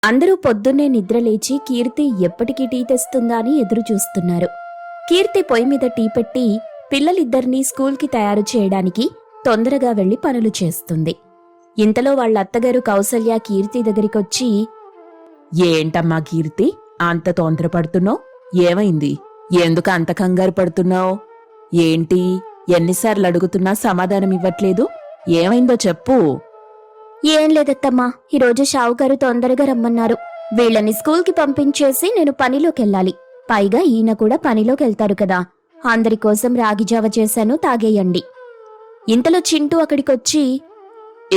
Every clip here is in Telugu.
అందరూ పొద్దున్నే నిద్రలేచి కీర్తి ఎప్పటికీ టీ తెస్తుందా అని ఎదురుచూస్తున్నారు. కీర్తి పొయ్యి మీద టీ పెట్టి పిల్లలిద్దరినీ స్కూల్కి తయారు చేయడానికి తొందరగా వెళ్లి పనులు చేస్తుంది. ఇంతలో వాళ్ళ అత్తగారు కౌసల్య కీర్తి దగ్గరికొచ్చి, ఏంటమ్మా కీర్తి, అంత తొందరపడుతున్నావు? ఏమైంది? ఎందుకు అంత కంగారు పడుతున్నావు? ఏంటి, ఎన్నిసార్లు అడుగుతున్నా సమాధానం ఇవ్వట్లేదు? ఏమైందో చెప్పు. ఏం లేదత్తమ్మా, ఈరోజు షావుకారు తొందరగా రమ్మన్నారు. వీళ్ళని స్కూల్కి పంపించేసి నేను పనిలోకెళ్ళాలి. పైగా ఈయన కూడా పనిలోకెళ్తారు కదా. అందరికోసం రాగిజావ చేశాను, తాగేయండి. ఇంతలో చింటూ అక్కడికొచ్చి,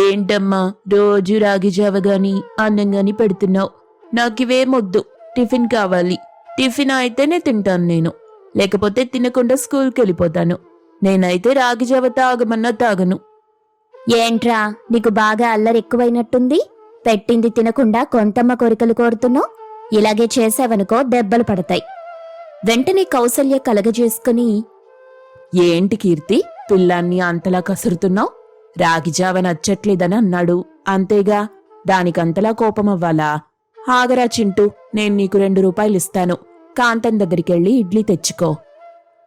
ఏంటమ్మా రోజు రాగిజావ గాని అన్నం గాని పెడుతున్నావు? నాకివేమొద్దు, టిఫిన్ కావాలి. టిఫిన్ అయితేనే తింటాను నేను, లేకపోతే తినకుండా స్కూల్కి వెళ్ళిపోతాను. నేనైతే రాగిజావ తాగమన్నా తాగను. ఏంట్రా, నీకు బాగా అల్లరెక్కువైనట్టుంది. పెట్టింది తినకుండా కొంతమ్మ కోరికలు కోరుతున్నావు. ఇలాగే చేసావనుకో దెబ్బలు పడతాయి. వెంటనే కౌసల్య కలగజేసుకుని, ఏంటి కీర్తి, పిల్లాన్ని అంతలా కసురుతున్నావు? రాగిజావ నచ్చట్లేదని అన్నాడు, అంతేగా, దానికంతలా కోపమవ్వాలా? ఆగరా చింటూ, నేను నీకు 2 రూపాయలు ఇస్తాను. కాంతం దగ్గరికెళ్ళి ఇడ్లీ తెచ్చుకో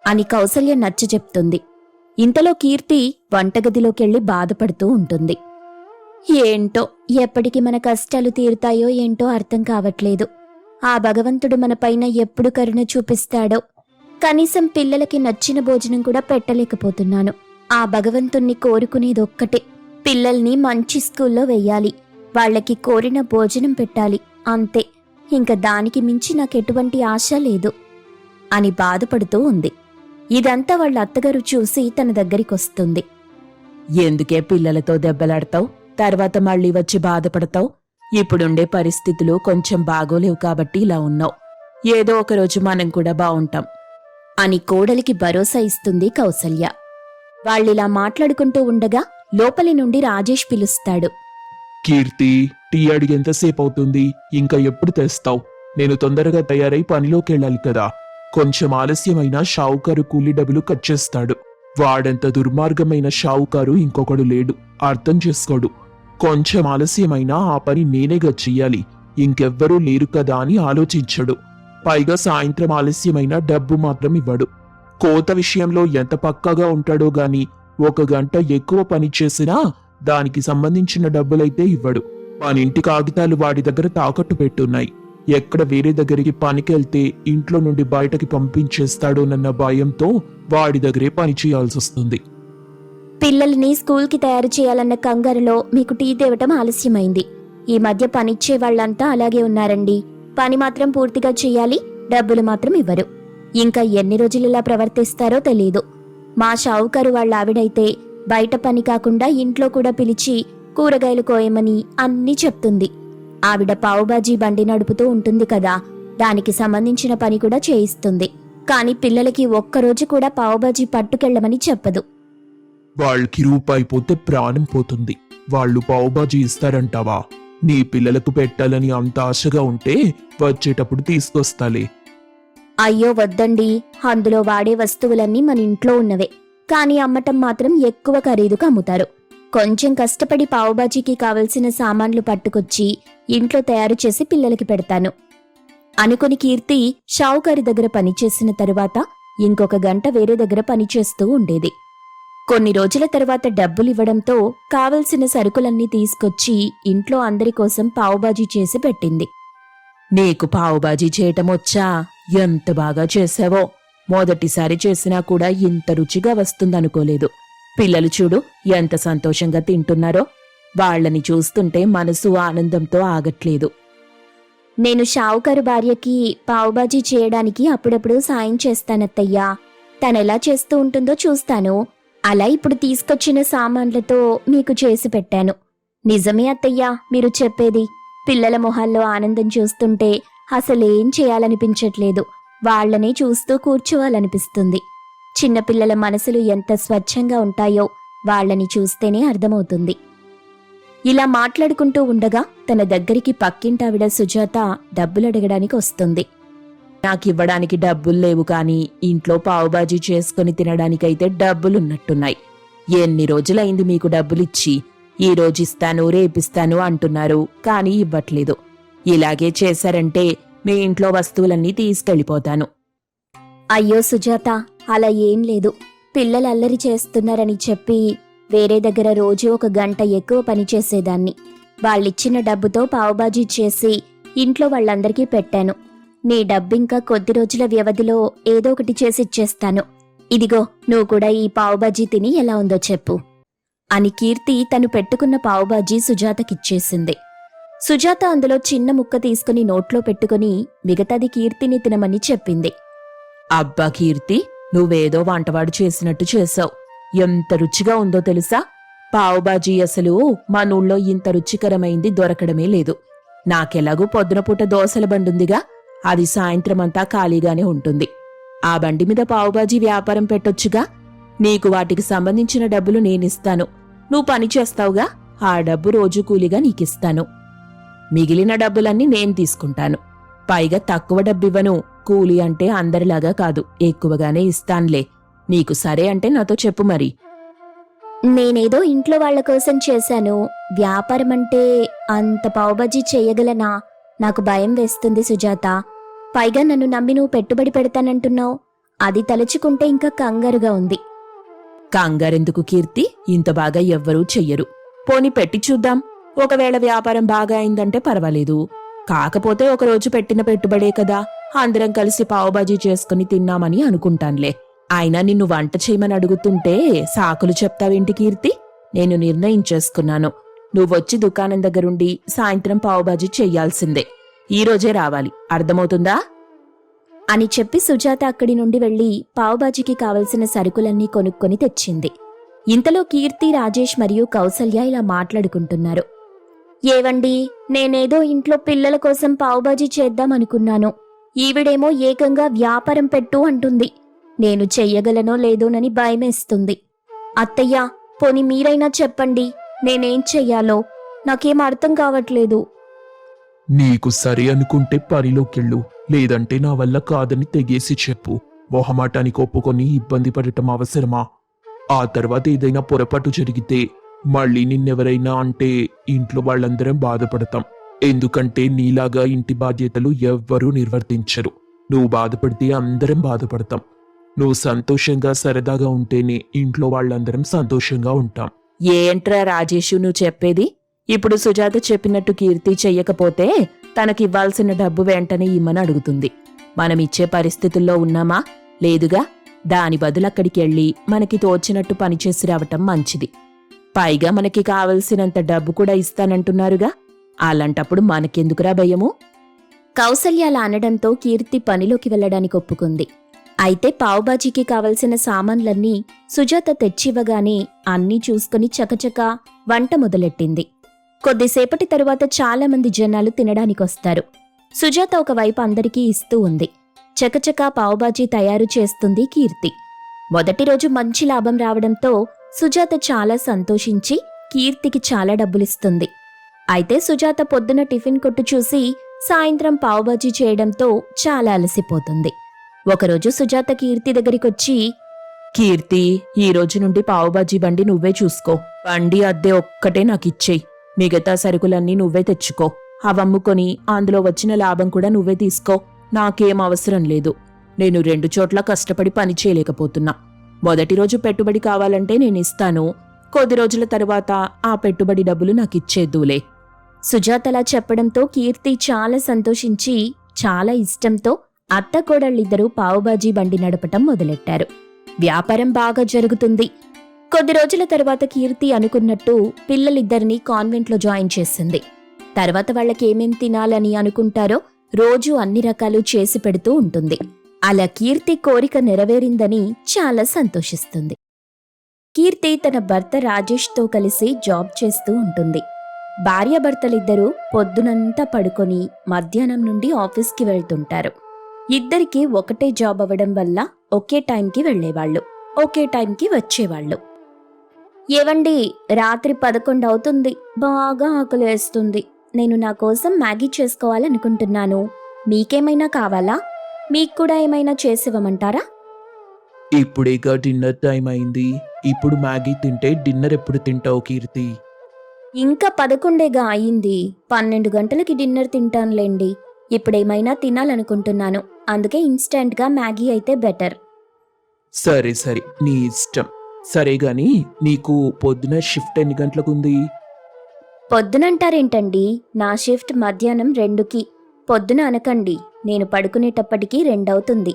అని కౌసల్య నచ్చ చెప్తుంది. ఇంతలో కీర్తి వంటగదిలోకెళ్లి బాధపడుతూ ఉంటుంది. ఏంటో, ఎప్పటికి మన కష్టాలు తీరుతాయో ఏంటో అర్థం కావట్లేదు. ఆ భగవంతుడు మనపైన ఎప్పుడు కరుణ చూపిస్తాడో. కనీసం పిల్లలకి నచ్చిన భోజనం కూడా పెట్టలేకపోతున్నాను. ఆ భగవంతుణ్ణి కోరుకునేదొక్కటే, పిల్లల్ని మంచి స్కూల్లో వెయ్యాలి, వాళ్లకి కోరిన భోజనం పెట్టాలి, అంతే. ఇంక దానికి మించి నాకెటువంటి ఆశ లేదు అని బాధపడుతూ ఉంది. ఇదంతా వాళ్ళ అత్తగారు చూసి తన దగ్గరికొస్తుంది. ఎందుకే పిల్లలతో దెబ్బలాడతావు? తర్వాత మళ్ళీ వచ్చి బాధపడతావు? ఇప్పుడుండే పరిస్థితులు కొంచెం బాగోలేవు కాబట్టి ఇలా ఉన్నావు. ఏదో ఒకరోజు మనం కూడా బావుంటాం అని కోడలికి భరోసా ఇస్తుంది కౌసల్య. వాళ్ళిలా మాట్లాడుకుంటూ ఉండగా లోపలి నుండి రాజేష్ పిలుస్తాడు. కీర్తి, టీ అడిగెంతసేపు అవుతుంది? ఇంకా ఎప్పుడు తెస్తావు? నేను తొందరగా తయారై పనిలోకెళ్ళాలి కదా. కొంచెం ఆలస్యమైనా షావుకారు కూలీ డబ్బులు కట్ చేస్తాడు. వాడంత దుర్మార్గమైన షావుకారు ఇంకొకడు లేడు, అర్థం చేసుకోడు. కొంచెం ఆలస్యమైనా ఆ పని నేనేగా చెయ్యాలి, ఇంకెవ్వరూ లేరు కదా అని ఆలోచించడు. పైగా సాయంత్రం ఆలస్యమైనా డబ్బు మాత్రం ఇవ్వడు. కోత విషయంలో ఎంత పక్కాగా ఉంటాడో గాని 1 గంట ఎక్కువ పని చేసినా దానికి సంబంధించిన డబ్బులైతే ఇవ్వడు. మనింటి కాగితాలు వాడి దగ్గర తాకట్టు పెట్టున్నాయి. ఎక్కడ వేరే దగ్గరికి పనికెళ్తే ఇంట్లో నుండి బయటకి పంపించేస్తాడోనన్న భయంతో వాడి దగ్గరే పని చేయాల్సొస్తుంది. పిల్లల్ని స్కూల్కి తయారు చేయాలన్న కంగారులో మీకు టీ తేవటం ఆలస్యమైంది. ఈ మధ్య పనిచ్చే వాళ్లంతా అలాగే ఉన్నారండి. పని మాత్రం పూర్తిగా చెయ్యాలి, డబ్బులు మాత్రం ఇవ్వరు. ఇంకా ఎన్ని రోజులు ఇలా ప్రవర్తిస్తారో తెలీదు. మా షావుకారు వాళ్ళ ఆవిడైతే బయట పని కాకుండా ఇంట్లో కూడా పిలిచి కూరగాయలు కోయమని అన్నీ చెప్తుంది. ఆవిడ పావుబాజీ బండి నడుపుతూ ఉంటుంది కదా, దానికి సంబంధించిన పని కూడా చేయిస్తుంది. కాని పిల్లలకి ఒక్కరోజు కూడా పావుబాజీ పట్టుకెళ్లమని చెప్పదు. వాళ్ళకి రూపాయి పోతే ప్రాణం పోతుంది. వాళ్ళు పావుబాజీ ఇస్తారంటావా? నీ పిల్లలకు పెట్టాలని అంత ఆశగా ఉంటే వచ్చేటప్పుడు తీసుకొస్తాలే. అయ్యో వద్దండి, అందులో వాడే వస్తువులన్నీ మన ఇంట్లో ఉన్నవే. కాని అమ్మటం మాత్రం ఎక్కువ ఖరీదుకు అమ్ముతారు. కొంచెం కష్టపడి పావుబాజీకి కావలసిన సామాన్లు పట్టుకొచ్చి ఇంట్లో తయారు చేసి పిల్లలకి పెడతాను అనుకుని కీర్తి షావుకారి దగ్గర పనిచేసిన తరువాత ఇంకొక గంట వేరే దగ్గర పనిచేస్తూ ఉండేది. కొన్ని రోజుల తరువాత డబ్బులివ్వడంతో కావలసిన సరుకులన్నీ తీసుకొచ్చి ఇంట్లో అందరి కోసం పావుబాజీ చేసి పెట్టింది. నీకు పావుబాజీ చేయటం వచ్చా? ఎంత బాగా చేసావో! మొదటిసారి చేసినా కూడా ఇంత రుచిగా వస్తుందనుకోలేదు. పిల్లలు చూడు ఎంత సంతోషంగా తింటున్నారో. వాళ్లని చూస్తుంటే మనసు ఆనందంతో ఆగట్లేదు. నేను షావుకారు భార్యకి పావుబాజీ చేయడానికి అప్పుడప్పుడు సాయం చేస్తానత్తయ్యా. తనెలా చేస్తూ ఉంటుందో చూస్తాను. అలా ఇప్పుడు తీసుకొచ్చిన సామాన్లతో మీకు చేసి పెట్టాను. నిజమే అత్తయ్యా మీరు చెప్పేది. పిల్లల మొహాల్లో ఆనందం చూస్తుంటే అసలేం చేయాలనిపించట్లేదు. వాళ్లనే చూస్తూ కూర్చోవాలనిపిస్తుంది. చిన్నపిల్లల మనసులు ఎంత స్వచ్ఛంగా ఉంటాయో వాళ్లని చూస్తేనే అర్థమవుతుంది. ఇలా మాట్లాడుకుంటూ ఉండగా తన దగ్గరికి పక్కింటావిడ సుజాత డబ్బులడగడానికి వస్తుంది. నాకివ్వడానికి డబ్బుల్లేవు కాని ఇంట్లో పావుబాజీ చేసుకుని తినడానికైతే డబ్బులున్నట్టున్నాయి. ఎన్ని రోజులైంది మీకు డబ్బులిచ్చి? ఈ రోజిస్తాను రేపిస్తాను అంటున్నారు, కానీ ఇవ్వట్లేదు. ఇలాగే చేశారంటే మీ ఇంట్లో వస్తువులన్నీ తీసుకెళ్ళిపోతాను. అయ్యో సుజాత, అలా ఏం లేదు. పిల్లలు అల్లరి చేస్తున్నారని చెప్పి వేరే దగ్గర రోజు 1 గంట ఎక్కువ పనిచేసేదాన్ని. వాళ్ళిచ్చిన డబ్బుతో పావుబాజీ చేసి ఇంట్లో వాళ్ళందరికీ పెట్టాను. నీ డబ్బింకా కొద్ది రోజుల వ్యవధిలో ఏదో ఒకటి చేసి ఇచ్చేస్తాను. ఇదిగో, నువ్వు కూడా ఈ పావుబాజీ తిని ఎలా ఉందో చెప్పు అని కీర్తి తను పెట్టుకున్న పావుబాజీ సుజాతకిచ్చేసింది. సుజాత అందులో చిన్న ముక్క తీసుకుని నోట్లో పెట్టుకుని మిగతాది కీర్తిని తినమని చెప్పింది. అబ్బా కీర్తి, నువ్వేదో వంటవాడు చేసినట్టు చేశావు. ఎంత రుచిగా ఉందో తెలుసా? పావుబాజీ అసలు మనూళ్ళో ఇంత రుచికరమైంది దొరకడమే లేదు. నాకెలాగూ పొద్దునపూట దోసల బండుందిగా, అది సాయంత్రమంతా ఖాళీగానే ఉంటుంది. ఆ బండి మీద పావుబాజీ వ్యాపారం పెట్టొచ్చుగా. నీకు వాటికి సంబంధించిన డబ్బులు నేనిస్తాను. నువ్వు పని చేస్తావుగా, ఆ డబ్బు రోజు కూలిగా నీకిస్తాను. మిగిలిన డబ్బులన్నీ నేను తీసుకుంటాను. పైగా తక్కువ డబ్బివ్వను. కూలి అంటే అందరిలాగా కాదు, ఎక్కువగానే ఇస్తాన్లే. నీకు సరే అంటే నాతో చెప్పు మరి. నేనేదో ఇంట్లో వాళ్ల కోసం చేశాను. వ్యాపారం అంటే అంత పావుబాజీ చెయ్యగలనా? నాకు భయం వేస్తుంది సుజాత. పైగా నన్ను నమ్మి నువ్వు పెట్టుబడి పెడతానంటున్నావు. అది తలుచుకుంటే ఇంకా కంగారుగా ఉంది. కంగారెందుకు కీర్తి? ఇంత బాగా ఎవ్వరూ చెయ్యరు. పోని పెట్టి చూద్దాం. ఒకవేళ వ్యాపారం బాగా అయిందంటే పర్వాలేదు. కాకపోతే ఒకరోజు పెట్టిన పెట్టుబడే కదా, అందరం కలిసి పావుబాజీ చేసుకుని తిన్నామని అనుకుంటాన్లే. అయినా నిన్ను వంట చేయమని అడుగుతుంటే సాకులు చెప్తావేంటి కీర్తి? నేను నిర్ణయించేసుకున్నాను. నువ్వొచ్చి దుకాణం దగ్గరుండి సాయంత్రం పావుబాజీ చెయ్యాల్సిందే. ఈరోజే రావాలి, అర్థమవుతుందా? అని చెప్పి సుజాత అక్కడి నుండి వెళ్లి పావుబాజీకి కావలసిన సరుకులన్నీ కొనుక్కొని తెచ్చింది. ఇంతలో కీర్తి, రాజేష్ మరియు కౌసల్య ఇలా మాట్లాడుకుంటున్నారు. ఏవండి, నేనేదో ఇంట్లో పిల్లల కోసం పావుబాజీ చేద్దామనుకున్నాను. ఈవిడేమో ఏకంగా వ్యాపారం పెట్టు అంటుంది. నేను చెయ్యగలనో లేదోనని భయమేస్తుంది. అత్తయ్య, పోని మీరైనా చెప్పండి, నేనేం చెయ్యాలో? నాకేం అర్థం కావట్లేదు. నీకు సరే అనుకుంటే పనిలోకెళ్ళు, లేదంటే నా వల్ల కాదని తెగేసి చెప్పు. మొహమాటానికి ఒప్పుకొని ఇబ్బంది పడటం అవసరమా? ఆ తర్వాత ఏదైనా పొరపాటు జరిగితే మళ్ళీ నిన్నెవరైనా అంటే ఇంట్లో వాళ్ళందరం బాధపడతాం. ఎందుకంటే నీలాగా ఇంటి బాధ్యతలు ఎవ్వరూ నిర్వర్తించరు. నువ్వు బాధపడితే అందరం బాధపడతాం. నువ్వు సంతోషంగా సరదాగా ఉంటేనే ఇంట్లో వాళ్ళందరం సంతోషంగా ఉంటాం. ఏంట్రా రాజేషు నువ్వు చెప్పేది? ఇప్పుడు సుజాత చెప్పినట్టు కీర్తి చెయ్యకపోతే తనకివ్వాల్సిన డబ్బు వెంటనే ఇమ్మని అడుగుతుంది. మనమిచ్చే పరిస్థితుల్లో ఉన్నామా? లేదుగా. దాని బదులు అక్కడికెళ్ళి మనకి తోచినట్టు పనిచేసి రావటం మంచిది. పైగా మనకి కావలసినంత డబ్బు కూడా ఇస్తానంటున్నారుగా. అలాంటప్పుడు మనకెందుకురా భయము? కౌసల్య అలా అనడంతో కీర్తి పనిలోకి వెళ్లడానికి ఒప్పుకుంది. అయితే పావుబాజీకి కావలసిన సామాన్లన్నీ సుజాత తెచ్చివ్వగానే అన్నీ చూసుకుని చకచకా వంట మొదలెట్టింది. కొద్దిసేపటి తరువాత చాలా మంది జనాలు తినడానికొస్తారు. సుజాత ఒకవైపు అందరికీ ఇస్తూ ఉంది. చకచకా పావుబాజీ తయారు చేస్తుంది కీర్తి. మొదటి రోజు మంచి లాభం రావడంతో సుజాత చాలా సంతోషించి కీర్తికి చాలా డబ్బులిస్తుంది. అయితే సుజాత పొద్దున టిఫిన్ కొట్టు చూసి సాయంత్రం పావుబాజీ చేయడంతో చాలా అలసిపోతుంది. ఒకరోజు సుజాత కీర్తి దగ్గరికొచ్చి, కీర్తి, ఈ రోజు నుండి పావుబాజీ బండి నువ్వే చూసుకో. బండి అద్దె ఒక్కటే నాకిచ్చేయి. మిగతా సరుకులన్నీ నువ్వే తెచ్చుకో. అవమ్ముకొని అందులో వచ్చిన లాభం కూడా నువ్వే తీసుకో. నాకేం అవసరం లేదు. నేను 2 చోట్ల కష్టపడి పని చేయలేకపోతున్నా. మొదటి రోజు పెట్టుబడి కావాలంటే నేనిస్తాను. కొద్ది రోజుల తరువాత ఆ పెట్టుబడి డబ్బులు నాకిచ్చేద్దులే. సుజాతలా చెప్పడంతో కీర్తి చాలా సంతోషించి చాలా ఇష్టంతో అత్త కోడళ్ళిద్దరూ పావుబాజీ బండి నడపటం మొదలెట్టారు. వ్యాపారం బాగా జరుగుతుంది. కొద్ది రోజుల తరువాత కీర్తి అనుకున్నట్టు పిల్లలిద్దరినీ కాన్వెంట్లో జాయిన్ చేసింది. తర్వాత వాళ్ళకేమేం తినాలని అనుకుంటారో రోజూ అన్ని రకాలు చేసి పెడుతూ ఉంటుంది. అలా కీర్తి కోరిక నెరవేరిందని చాలా సంతోషిస్తుంది. కీర్తి తన భర్త రాజేష్తో కలిసి జాబ్ చేస్తూ ఉంటుంది. భార్యాభర్తలిద్దరూ పొద్దునంతా పడుకొని మధ్యాహ్నం నుండి ఆఫీస్కి వెళ్తుంటారు. ఇద్దరికీ ఒకటే జాబ్ అవ్వడం వల్ల ఒకే టైంకి వెళ్లేవాళ్లు, ఒకే టైంకి వచ్చేవాళ్లు. ఏవండి, రాత్రి 11 అవుతుంది. బాగా ఆకలేస్తుంది. నేను నా కోసం మ్యాగీ చేసుకోవాలనుకుంటున్నాను. మీకేమైనా కావాలా? మీకు కూడా ఏమైనా చేసివ్వమంటారా? ఇప్పుడేగా డిన్నర్ టైం అయింది. ఇప్పుడు మ్యాగీ తింటే డిన్నర్ ఎప్పుడు తింటావు కీర్తి? ఇంకా 11గా అయింది. 12 గంటలకి డిన్నర్ తింటానులేండి. ఇప్పుడేమైనా తినాలనుకుంటున్నాను. అందుకే ఇన్స్టెంట్గా మ్యాగీ అయితే బెటర్. సరే సరే, నీ ఇష్టం. సరే గాని నీకు పొద్దున షిఫ్ట్ ఎన్ని గంటలకుంది? పొద్దునంటారేంటండి? నా షిఫ్ట్ మధ్యాహ్నం 2కి. పొద్దున అనకండి, నేను పడుకునేటప్పటికి 2 అవుతుంది.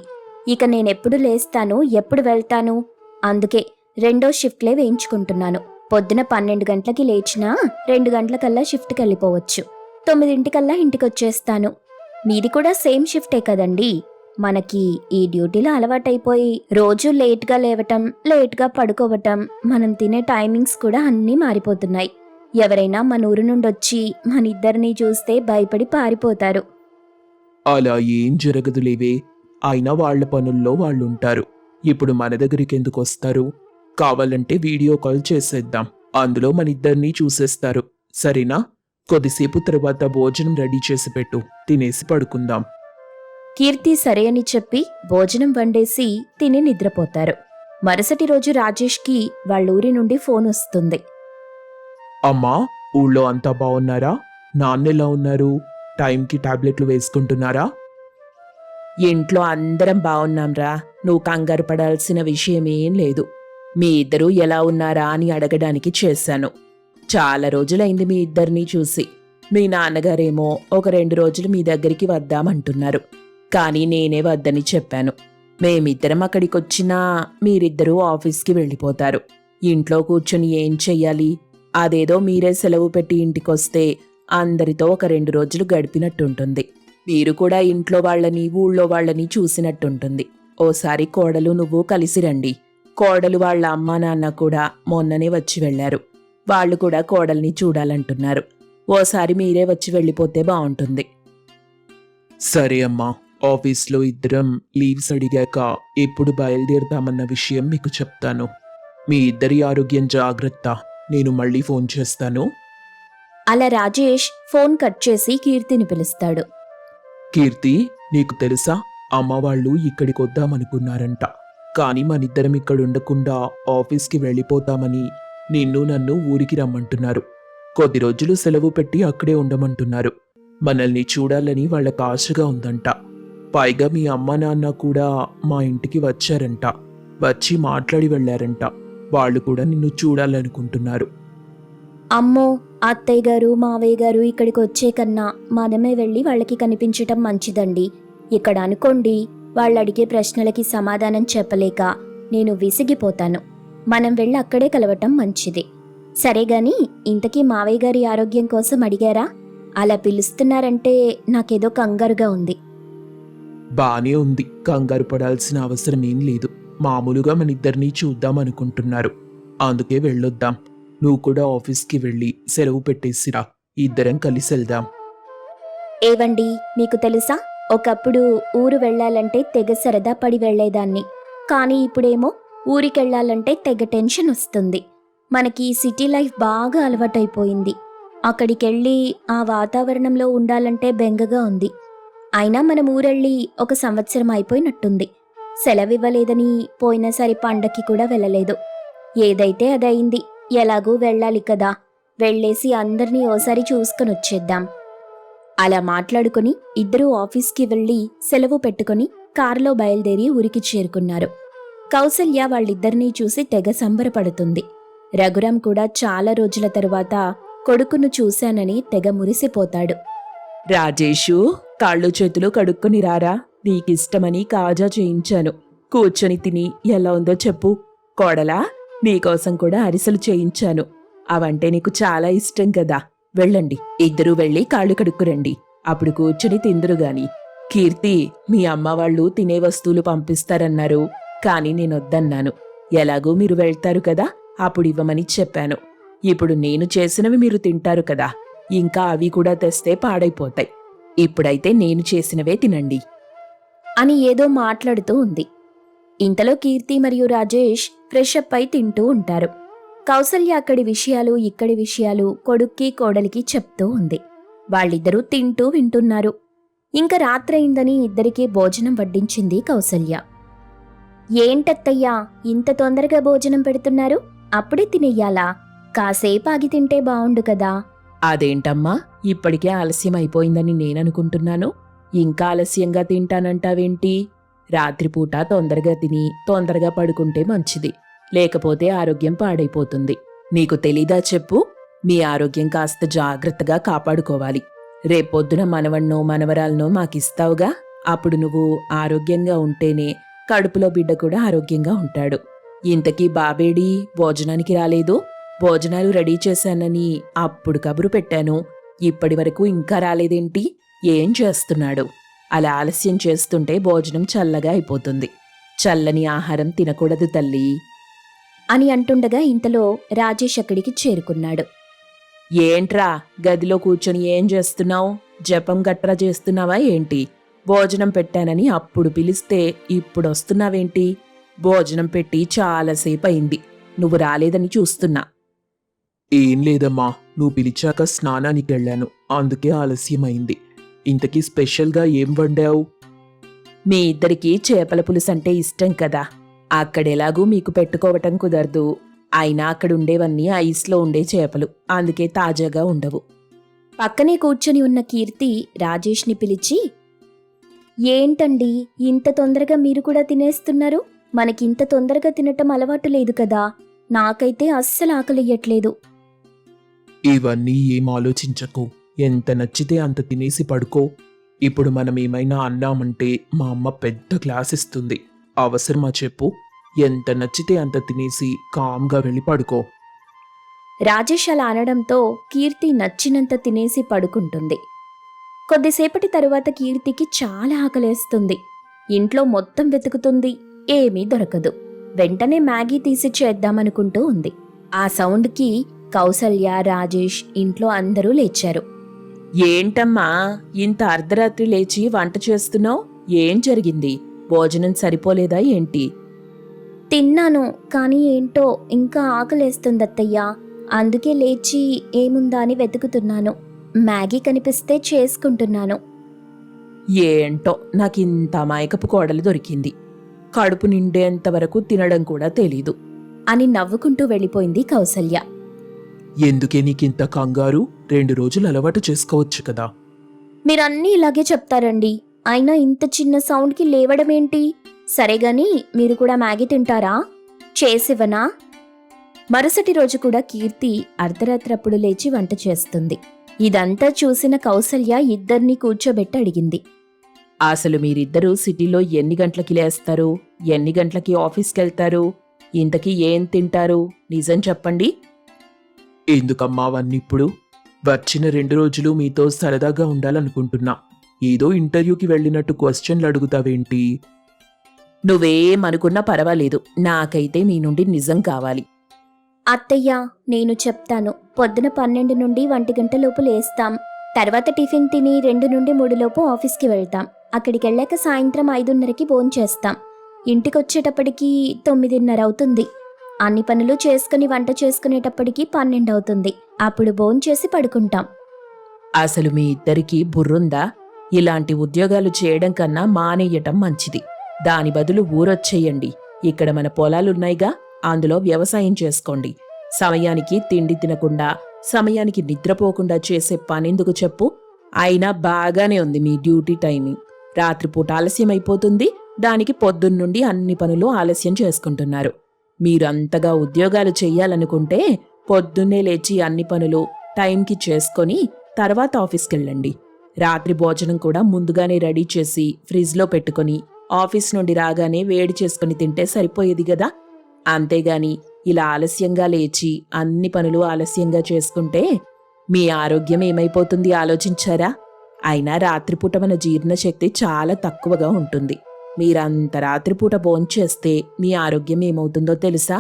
ఇక నేనెప్పుడు లేస్తాను, ఎప్పుడు వెళ్తాను? అందుకే రెండో షిఫ్ట్లే వేయించుకుంటున్నాను. పొద్దున 12 గంటలకి లేచినా 2 గంటలకల్లా షిఫ్ట్కి వెళ్ళిపోవచ్చు. 9 ఇంటికొచ్చేస్తాను. మీది కూడా సేమ్ షిఫ్టే కదండి. మనకి ఈ డ్యూటీలో అలవాటైపోయి రోజు లేట్గా లేవటం, లేట్గా పడుకోవటం, మనం తినే టైమింగ్స్ కూడా అన్నీ మారిపోతున్నాయి. ఎవరైనా మన ఊరు నుండొచ్చి మనిద్దరినీ చూస్తే భయపడి పారిపోతారు. అలా ఏం జరగదులేవే. అయినా వాళ్ళ పనుల్లో వాళ్ళుంటారు. ఇప్పుడు మన దగ్గరికి ఎందుకు వస్తారు? కావాలంటే వీడియో కాల్ చేసేద్దాం. అందులో మనిద్దరినీ చూసేస్తారు. సరేనా? కొద్దిసేపు తర్వాత భోజనం రెడీ చేసి పెట్టు, తినేసి పడుకుందాం. కీర్తి సరే అని చెప్పి భోజనం వండేసి తిని నిద్రపోతారు. మరుసటి రోజు రాజేష్కి వాళ్ళూరి నుండి ఫోన్ వస్తుంది. అమ్మా, ఊళ్ళో అంతా బాగున్నారా? నాన్నెలా ఉన్నారు? టైంకి టాబ్లెట్లు వేసుకుంటున్నారా? ఇంట్లో అందరం బావున్నాంరా. నువ్వు కంగారు పడాల్సిన విషయమేం లేదు. మీ ఇద్దరూ ఎలా ఉన్నారా అని అడగడానికి చేశాను. చాలా రోజులైంది మీ ఇద్దరినీ చూసి. మీ నాన్నగారేమో ఒక 2 రోజులు మీ దగ్గరికి వద్దామంటున్నారు. కానీ నేనే వద్దని చెప్పాను. మేమిద్దరం అక్కడికొచ్చినా మీరిద్దరూ ఆఫీస్కి వెళ్ళిపోతారు. ఇంట్లో కూర్చొని ఏం చెయ్యాలి? అదేదో మీరే సెలవు పెట్టి ఇంటికొస్తే అందరితో ఒక 2 రోజులు గడిపినట్టుంటుంది. మీరు కూడా ఇంట్లో వాళ్ళని, ఊళ్ళో వాళ్ళని చూసినట్టుంటుంది. ఓసారి కోడలు నువ్వు కలిసి రండి. కోడలు వాళ్ళ అమ్మా నాన్న కూడా మొన్ననే వచ్చి వెళ్లారు. వాళ్ళు కూడా కోడల్ని చూడాలంటున్నారు. ఓసారి మీరే వచ్చి వెళ్ళిపోతే బావుంటుంది. సరే అమ్మా, ఆఫీస్లో ఇద్దరం లీవ్స్ అడిగాక ఎప్పుడు బయలుదేరుతామన్న విషయం మీకు చెప్తాను. మీ ఇద్దరి ఆరోగ్యం జాగ్రత్త. నేను మళ్ళీ ఫోన్ చేస్తాను. అలా రాజేష్ ఫోన్ కట్ చేసి కీర్తిని పిలుస్తాడు. కీర్తి, నీకు తెలుసా, అమ్మ వాళ్ళు ఇక్కడికి వద్దామనుకున్నారంట. కానీ మనిద్దరం ఇక్కడ ఉండకుండా ఆఫీస్కి వెళ్ళిపోతామని నిన్ను నన్ను ఊరికి రమ్మంటున్నారు. కొద్ది రోజులు సెలవు పెట్టి అక్కడే ఉండమంటున్నారు. మనల్ని చూడాలని వాళ్ళకి ఆశగా ఉందంట. పైగా మీ అమ్మ నాన్న కూడా మా ఇంటికి వచ్చారంట. వచ్చి మాట్లాడి వెళ్లారంట. వాళ్ళు కూడా నిన్ను చూడాలనుకుంటున్నారు. అమ్మో, అత్తయ్య గారు మావయ్య గారు ఇక్కడికి వచ్చే కన్నా మనమే వెళ్ళి వాళ్ళకి కనిపించటం మంచిదండి. ఇక్కడ అనుకోండి, వాళ్ళు అడిగే ప్రశ్నలకి సమాధానం చెప్పలేక నేను విసిగిపోతాను. మనం వెళ్ళి అక్కడే కలవటం మంచిది. సరేగాని, ఇంతకీ మావయ్య గారి ఆరోగ్యం కోసం అడిగారా? అలా పిలుస్తున్నారంటే నాకేదో కంగారుగా ఉంది. బానే ఉంది, కంగారు పడాల్సిన అవసరం ఏం లేదు. మామూలుగా మనిద్దరినీ చూద్దామనుకుంటున్నారు. అందుకే వెళ్ళొద్దాం. నువ్వు కూడా ఆఫీస్కి వెళ్ళి సెలవు పెట్టేసిరా. ఇద్దరం కలిసి వెళ్దాం. ఏవండి, మీకు తెలుసా, ఒకప్పుడు ఊరు వెళ్ళాలంటే తెగ సరదా పడి వెళ్లేదాన్ని. కానీ ఇప్పుడేమో ఊరికెళ్లాలంటే తెగ టెన్షన్ వస్తుంది. మనకి సిటీ లైఫ్ బాగా అలవాటైపోయింది. అక్కడికెళ్ళి ఆ వాతావరణంలో ఉండాలంటే బెంగగా ఉంది. అయినా మనం ఊరెళ్ళి 1 సంవత్సరం అయిపోయినట్టుంది. సెలవివ్వలేదని పోయినసారి పండక్కి కూడా వెళ్ళలేదు. ఏదైతే అదయింది. ఎలాగూ వెళ్ళాలి కదా, వెళ్ళేసి అందర్నీ ఓసారి చూసుకొని వచ్చేద్దాం. అలా మాట్లాడుకుని ఇద్దరూ ఆఫీస్కి వెళ్ళి సెలవు పెట్టుకుని కారులో బయలుదేరి ఊరికి చేరుకున్నారు. కౌసల్య వాళ్ళిద్దరినీ చూసి తెగ సంబరపడుతుంది. రఘురాం కూడా చాలా రోజుల తరువాత కొడుకును చూశానని తెగ మురిసిపోతాడు. రాజేషు, కాళ్ళు చేతులు కడుక్కొని రారా. నీకిష్టమని కాజా చేయించాను. కూర్చొని తిని ఎలా ఉందో చెప్పు. కోడలా, నీకోసం కూడా అరిసెలు చేయించాను. అవంటే నీకు చాలా ఇష్టం కదా. వెళ్ళండి, ఇద్దరూ వెళ్ళి కాళ్ళు కడుక్కురండి. అప్పుడు కూర్చొని తిందురుగాని. కీర్తి, మీ అమ్మ వాళ్ళు తినే వస్తువులు పంపిస్తారన్నారు. కాని నేనొద్దన్నాను. ఎలాగూ మీరు వెళ్తారు కదా, అప్పుడు ఇవ్వమని చెప్పాను. ఇప్పుడు నేను చేసినవి మీరు తింటారు కదా, ఇంకా అవి కూడా తెస్తే పాడైపోతాయి. ఇప్పుడైతే నేను చేసినవే తినండి అని ఏదో మాట్లాడుతూ ఉంది. ఇంతలో కీర్తి మరియు రాజేష్ ఫ్రెష్ అప్ అయి తింటూ ఉంటారు. కౌసల్య అక్కడి విషయాలు ఇక్కడి విషయాలు కొడుక్కి కోడలికి చెప్తూ ఉంది. వాళ్ళిద్దరూ తింటూ వింటున్నారు. ఇంకా రాత్రయిందని ఇద్దరికీ భోజనం వడ్డించింది కౌసల్య. ఏంటత్తయ్యా, ఇంత తొందరగా భోజనం పెడుతున్నారు? అప్పుడే తినెయ్యాలా? కాసేపు ఆగి తింటే బావుండు కదా. అదేంటమ్మా ఇప్పటికే ఆలస్యం అయిపోయిందని నేననుకుంటున్నాను. ఇంకా ఆలస్యంగా తింటానంటావేంటి? రాత్రిపూట తొందరగా తిని తొందరగా పడుకుంటే మంచిది. లేకపోతే ఆరోగ్యం పాడైపోతుంది. నీకు తెలీదా చెప్పు? మీ ఆరోగ్యం కాస్త జాగ్రత్తగా కాపాడుకోవాలి. రేపొద్దున మనవణ్ణో మనవరాలనో మాకిస్తావుగా. అప్పుడు నువ్వు ఆరోగ్యంగా ఉంటేనే కడుపులో బిడ్డ కూడా ఆరోగ్యంగా ఉంటాడు. ఇంతకీ బాబేడి భోజనానికి రాలేదు? భోజనాలు రెడీ చేశానని అప్పుడు కబురు పెట్టాను. ఇప్పటి వరకు ఇంకా రాలేదేంటి? ఏం చేస్తున్నాడు? అలా ఆలస్యం చేస్తుంటే భోజనం చల్లగా అయిపోతుంది. చల్లని ఆహారం తినకూడదు తల్లి అని అంటుండగా ఇంతలో రాజేష్ అక్కడికి చేరుకున్నాడు. ఏంట్రా గదిలో కూర్చొని ఏం చేస్తున్నావు? జపం గట్రా చేస్తున్నావా ఏంటి? భోజనం పెట్టానని అప్పుడు పిలిస్తే ఇప్పుడొస్తున్నావేంటి? భోజనం పెట్టి చాలాసేపు అయింది. నువ్వు రాలేదని చూస్తున్నా. ఏం లేదమ్మా, నువ్వు పిలిచాక స్నానానికి వెళ్ళాను, అందుకే ఆలస్యమైంది. ఇంతకీ స్పెషల్గా ఏం వండావు? మీ ఇద్దరికీ చేపల పులుసంటే ఇష్టం కదా. అక్కడెలాగూ మీకు పెట్టుకోవటం కుదరదు. అయినా అక్కడుండేవన్నీ ఐస్లో ఉండే చేపలు, అందుకే తాజాగా ఉండవు. పక్కనే కూర్చొని ఉన్న కీర్తి రాజేష్ని పిలిచి, ఏంటండి ఇంత తొందరగా మీరు కూడా తినేస్తున్నారు? మనకింత తొందరగా తినటం అలవాటు లేదు కదా. నాకైతే అస్సలు ఆకలియ్యట్లేదు. ఇవన్నీ ఏం ఆలోచించకు. ఎంత నచ్చితే అంత తినేసి పడుకో. ఇప్పుడు మనం ఏమైనా అన్నామంటే మా అమ్మ పెద్ద క్లాస్ ఇస్తుంది. అవసరమా చెప్పు? ఎంత నచ్చితే అంత తినేసి కామ్గా వెళ్ళి పడుకో. రాజేష్ అలా అనడంతో కీర్తి నచ్చినంత తినేసి పడుకుంటుంది. కొద్దిసేపటి తరువాత కీర్తికి చాలా ఆకలేస్తుంది. ఇంట్లో మొత్తం వెతుకుతుంది, ఏమీ దొరకదు. వెంటనే మ్యాగీ తీసి చేద్దామనుకుంటూ ఉంది. ఆ సౌండ్కి కౌసల్య, రాజేష్ ఇంట్లో అందరూ లేచారు. ఏంటమ్మా ఇంత అర్ధరాత్రి లేచి వంట చేస్తున్నావు? ఏం జరిగింది? భోజనం సరిపోలేదా ఏంటి? తిన్నాను, కానీ ఏంటో ఇంకా ఆకలేస్తుందత్తయ్యా. అందుకే లేచి ఏముందా అని వెతుకుతున్నాను. మ్యాగీ కనిపిస్తే చేసుకుంటున్నాను. ఏంటో నాకింత అమాయకపు కోడలు దొరికింది. కడుపు నిండేంత వరకు తినడం కూడా తెలీదు అని నవ్వుకుంటూ వెళ్ళిపోయింది కౌసల్య. ఎందుకే నీకింత కంగారు? 2 రోజులు అలవాటు చేసుకోవచ్చు కదా. మీరన్నీ ఇలాగే చెప్తారండి. అయినా ఇంత చిన్న సౌండ్కి లేవడమేంటి? సరేగాని మీరు కూడా మ్యాగీ తింటారా? చేసివ్వనా? మరుసటి రోజు కూడా కీర్తి అర్ధరాత్రప్పుడు లేచి వంట చేస్తుంది. ఇదంతా చూసిన కౌసల్య ఇద్దరినీ కూర్చోబెట్టి అడిగింది. అసలు మీరిద్దరూ సిటీలో ఎన్ని గంటలకి లేస్తారు? ఎన్ని గంటలకి ఆఫీస్కెళ్తారు? ఇంతకీ ఏం తింటారు? నిజం చెప్పండి. ఎందుకమ్మా అవన్నిప్పుడు? వచ్చిన 2 రోజులు మీతో సరదాగా ఉండాలనుకుంటున్నా. ఏదో ఇంటర్వ్యూకి వెళ్ళినట్టు క్వశ్చన్లు అడుగుతావేంటి? నువ్వేమనుకున్నా పర్వాలేదు, నాకైతే మీ నుండి నిజం కావాలి. అత్తయ్య, నేను చెప్తాను. పొద్దున 12 నుండి 1 గంట లోపు లేస్తాం. తర్వాత టిఫిన్ తిని 2 నుండి 3 లోపు ఆఫీస్కి వెళ్తాం. అక్కడికెళ్ళాక సాయంత్రం 5:30కి భోంచేస్తాం. ఇంటికొచ్చేటప్పటికి 9:30 అవుతుంది. అన్ని పనులు చేసుకుని వంట చేసుకునేటప్పటికి 12 అవుతుంది. అప్పుడు భోంచేసి పడుకుంటాం. అసలు మీ ఇద్దరికీ బుర్రుందా? ఇలాంటి ఉద్యోగాలు చేయడం కన్నా మానేయటం మంచిది. దాని బదులు ఊరొచ్చేయండి. ఇక్కడ మన పొలాలున్నాయిగా, అందులో వ్యవసాయం చేసుకోండి. సమయానికి తిండి తినకుండా, సమయానికి నిద్రపోకుండా చేసే పనెందుకు చెప్పు? అయినా బాగానే ఉంది మీ డ్యూటీ టైమింగ్. రాత్రిపూట ఆలస్యం అయిపోతుంది, దానికి పొద్దున్నుండి అన్ని పనులు ఆలస్యం చేసుకుంటున్నారు. మీరంతగా ఉద్యోగాలు చెయ్యాలనుకుంటే పొద్దున్నే లేచి అన్ని పనులు టైంకి చేసుకొని తర్వాత ఆఫీస్కెళ్ళండి. రాత్రి భోజనం కూడా ముందుగానే రెడీ చేసి ఫ్రిడ్జ్లో పెట్టుకొని ఆఫీస్ నుండి రాగానే వేడి చేసుకుని తింటే సరిపోయేది గదా. అంతేగాని ఇలా ఆలస్యంగా లేచి అన్ని పనులు ఆలస్యంగా చేసుకుంటే మీ ఆరోగ్యం ఏమైపోతుంది ఆలోచించారా? అయినా రాత్రిపూట మన జీర్ణశక్తి చాలా తక్కువగా ఉంటుంది. మీరంత రాత్రిపూట భోంచేస్తే మీ ఆరోగ్యం ఏమవుతుందో తెలుసా?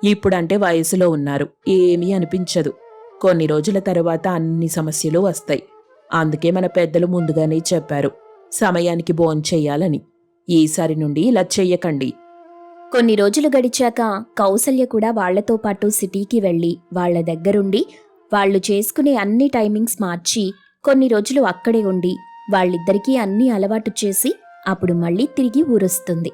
ఇప్పుడంటే వయసులో ఉన్నారు, ఏమీ అనిపించదు. కొన్ని రోజుల తర్వాత అన్ని సమస్యలు వస్తాయి. అందుకే మన పెద్దలు ముందుగానే చెప్పారు, సమయానికి భోంచెయ్యాలని. ఈసారి నుండి ఇలా చెయ్యకండి. కొన్ని రోజులు గడిచాక కౌసల్య కూడా వాళ్లతో పాటు సిటీకి వెళ్లి వాళ్ల దగ్గరుండి వాళ్లు చేసుకునే అన్ని టైమింగ్స్ మార్చి కొన్ని రోజులు అక్కడే ఉండి వాళ్ళిద్దరికీ అన్నీ అలవాటు చేసి అప్పుడు మళ్ళీ తిరిగి ఊరొస్తుంది.